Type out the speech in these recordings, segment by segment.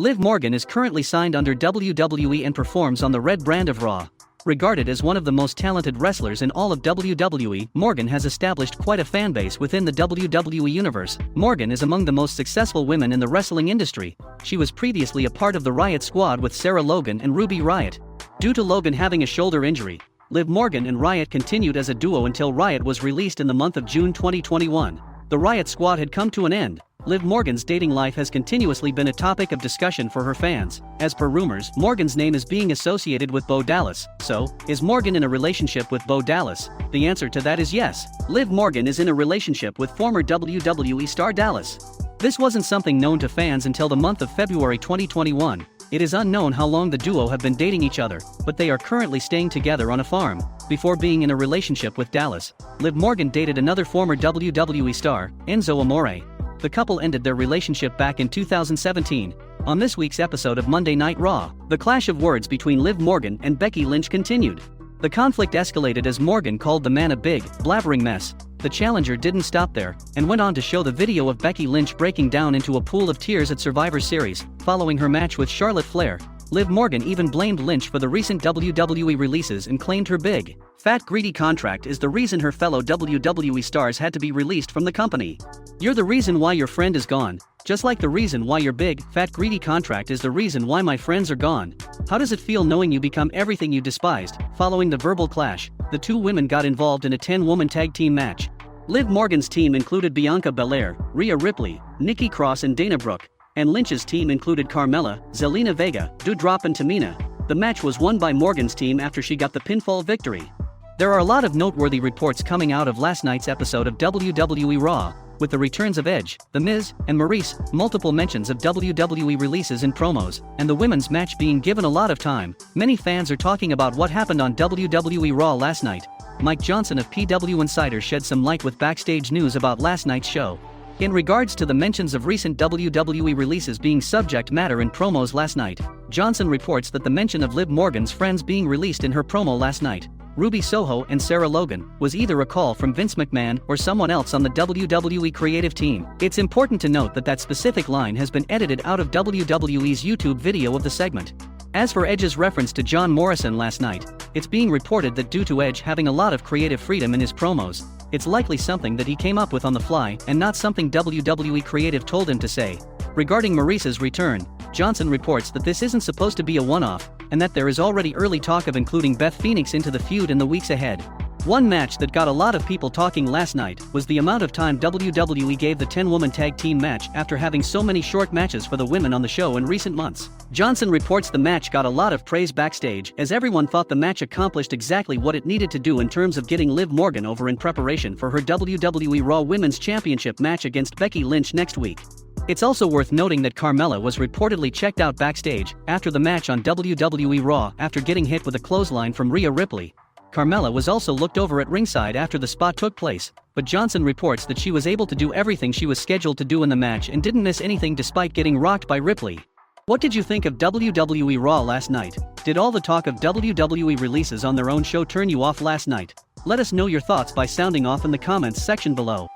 Liv Morgan is currently signed under WWE and performs on the Red brand of Raw. Regarded as one of the most talented wrestlers in all of WWE, Morgan has established quite a fanbase within the WWE universe. Morgan is among the most successful women in the wrestling industry. She was previously a part of the Riot Squad with Sarah Logan and Ruby Riott. Due to Logan having a shoulder injury, Liv Morgan and Riott continued as a duo until Riott was released in the month of June 2021. The Riot Squad had come to an end. Liv Morgan's dating life has continuously been a topic of discussion for her fans. As per rumors, Morgan's name is being associated with Bo Dallas. So, is Morgan in a relationship with Bo Dallas? The answer to that is yes. Liv Morgan is in a relationship with former WWE star Dallas. This wasn't something known to fans until the month of February 2021. It is unknown how long the duo have been dating each other, but they are currently staying together on a farm. Before being in a relationship with Dallas, Liv Morgan dated another former WWE star, Enzo Amore. The couple ended their relationship back in 2017. On this week's episode of Monday Night Raw, the clash of words between Liv Morgan and Becky Lynch continued. The conflict escalated as Morgan called the man a big, blabbering mess. The challenger didn't stop there, and went on to show the video of Becky Lynch breaking down into a pool of tears at Survivor Series, following her match with Charlotte Flair. Liv Morgan even blamed Lynch for the recent WWE releases and claimed her big, fat greedy contract is the reason her fellow WWE stars had to be released from the company. You're the reason why your friend is gone, just like the reason why your big, fat greedy contract is the reason why my friends are gone. How does it feel knowing you become everything you despised? Following the verbal clash, the two women got involved in a 10-woman tag team match. Liv Morgan's team included Bianca Belair, Rhea Ripley, Nikki Cross and Dana Brooke, and Lynch's team included Carmella, Zelina Vega, Doudrop and Tamina. The match was won by Morgan's team after she got the pinfall victory. There are a lot of noteworthy reports coming out of last night's episode of WWE Raw, with the returns of Edge, The Miz, and Maurice, multiple mentions of WWE releases and promos, and the women's match being given a lot of time. Many fans are talking about what happened on WWE Raw last night. Mike Johnson of PW Insider shed some light with backstage news about last night's show. In regards to the mentions of recent WWE releases being subject matter in promos last night, Johnson reports that the mention of Liv Morgan's friends being released in her promo last night, Ruby Soho and Sarah Logan, was either a call from Vince McMahon or someone else on the WWE creative team. It's important to note that that specific line has been edited out of WWE's YouTube video of the segment. As for Edge's reference to John Morrison last night, it's being reported that due to Edge having a lot of creative freedom in his promos, it's likely something that he came up with on the fly and not something WWE creative told him to say. Regarding Maurice's return, Johnson reports that this isn't supposed to be a one-off, and that there is already early talk of including Beth Phoenix into the feud in the weeks ahead. One match that got a lot of people talking last night was the amount of time WWE gave the 10-woman tag team match after having so many short matches for the women on the show in recent months. Johnson reports the match got a lot of praise backstage as everyone thought the match accomplished exactly what it needed to do in terms of getting Liv Morgan over in preparation for her WWE Raw Women's Championship match against Becky Lynch next week. It's also worth noting that Carmella was reportedly checked out backstage after the match on WWE Raw after getting hit with a clothesline from Rhea Ripley. Carmella was also looked over at ringside after the spot took place, but Johnson reports that she was able to do everything she was scheduled to do in the match and didn't miss anything despite getting rocked by Ripley. What did you think of WWE Raw last night? Did all the talk of WWE releases on their own show turn you off last night? Let us know your thoughts by sounding off in the comments section below.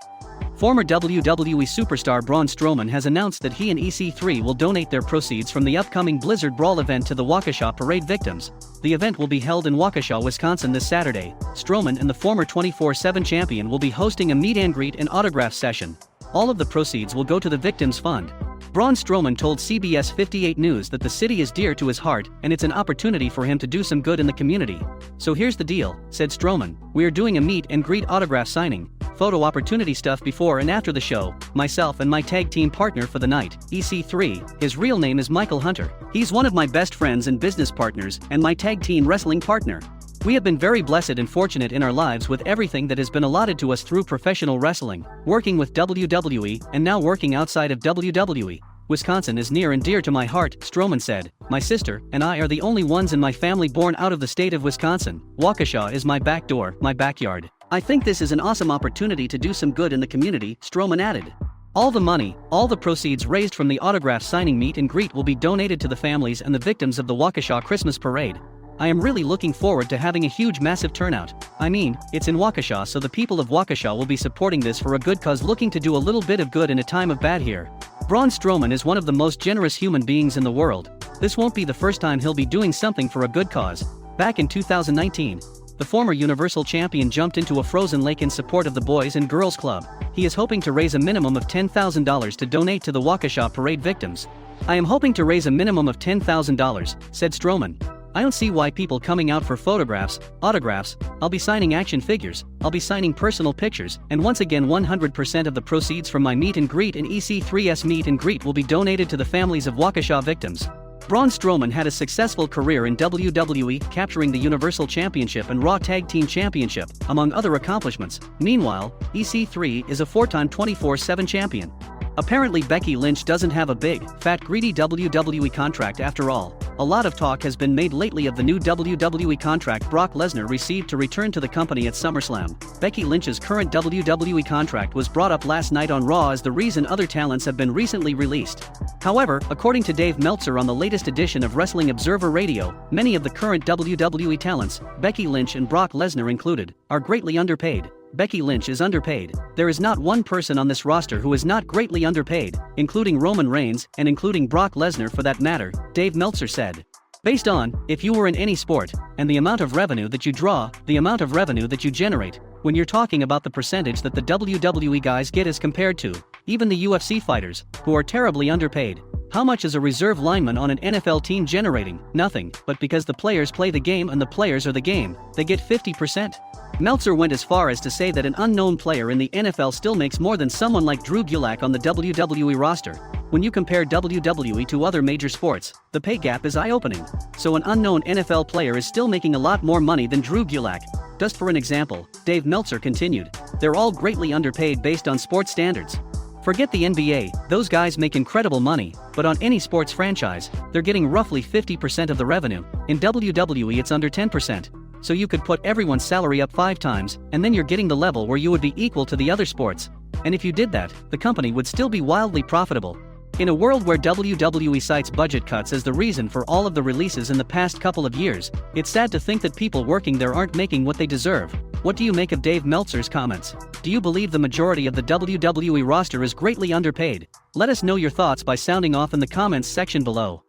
Former WWE superstar Braun Strowman has announced that he and EC3 will donate their proceeds from the upcoming Blizzard Brawl event to the Waukesha Parade victims. The event will be held in Waukesha, Wisconsin this Saturday. Strowman and the former 24/7 champion will be hosting a meet and greet and autograph session. All of the proceeds will go to the Victims Fund. Braun Strowman told CBS 58 News that the city is dear to his heart and it's an opportunity for him to do some good in the community. So here's the deal, said Strowman. We are doing a meet and greet autograph signing, photo opportunity stuff before and after the show, myself and my tag team partner for the night, EC3, his real name is Michael Hunter. He's one of my best friends and business partners and my tag team wrestling partner. We have been very blessed and fortunate in our lives with everything that has been allotted to us through professional wrestling, working with WWE, and now working outside of WWE. Wisconsin is near and dear to my heart, Strowman said. My sister and I are the only ones in my family born out of the state of Wisconsin. Waukesha is my back door, my backyard. I think this is an awesome opportunity to do some good in the community, Strowman added. All the money, all the proceeds raised from the autograph signing meet and greet will be donated to the families and the victims of the Waukesha Christmas Parade. I am really looking forward to having a huge massive turnout. I mean, it's in Waukesha, so the people of Waukesha will be supporting this for a good cause, looking to do a little bit of good in a time of bad here. Braun Strowman is one of the most generous human beings in the world. This won't be the first time he'll be doing something for a good cause. Back in 2019, the former Universal Champion jumped into a frozen lake in support of the Boys and Girls Club. He is hoping to raise a minimum of $10,000 to donate to the Waukesha parade victims. "I am hoping to raise a minimum of $10,000, said Strowman. "I don't see why people coming out for photographs, autographs, I'll be signing action figures, I'll be signing personal pictures, and once again 100% of the proceeds from my meet and greet and EC3's meet and greet will be donated to the families of Waukesha victims." Braun Strowman had a successful career in WWE, capturing the Universal Championship and Raw Tag Team Championship, among other accomplishments. Meanwhile, EC3 is a 4-time 24/7 champion. Apparently Becky Lynch doesn't have a big, fat greedy WWE contract after all. A lot of talk has been made lately of the new WWE contract Brock Lesnar received to return to the company at SummerSlam. Becky Lynch's current WWE contract was brought up last night on Raw as the reason other talents have been recently released. However, according to Dave Meltzer on the latest edition of Wrestling Observer Radio, many of the current WWE talents, Becky Lynch and Brock Lesnar included, are greatly underpaid. Becky Lynch is underpaid. There is not one person on this roster who is not greatly underpaid, including Roman Reigns and including Brock Lesnar for that matter, Dave Meltzer said. Based on, if you were in any sport, and the amount of revenue that you draw, the amount of revenue that you generate, when you're talking about the percentage that the WWE guys get as compared to, even the UFC fighters, who are terribly underpaid. How much is a reserve lineman on an NFL team generating? Nothing, but because the players play the game and the players are the game, they get 50%. Meltzer went as far as to say that an unknown player in the NFL still makes more than someone like Drew Gulak on the WWE roster. When you compare WWE to other major sports, the pay gap is eye-opening. So an unknown NFL player is still making a lot more money than Drew Gulak. Just for an example, Dave Meltzer continued, they're all greatly underpaid based on sports standards. Forget the NBA, those guys make incredible money, but on any sports franchise, they're getting roughly 50% of the revenue. In WWE it's under 10%. So you could put everyone's salary up 5 times, and then you're getting the level where you would be equal to the other sports. And if you did that, the company would still be wildly profitable. In a world where WWE cites budget cuts as the reason for all of the releases in the past couple of years, it's sad to think that people working there aren't making what they deserve. What do you make of Dave Meltzer's comments? Do you believe the majority of the WWE roster is greatly underpaid? Let us know your thoughts by sounding off in the comments section below.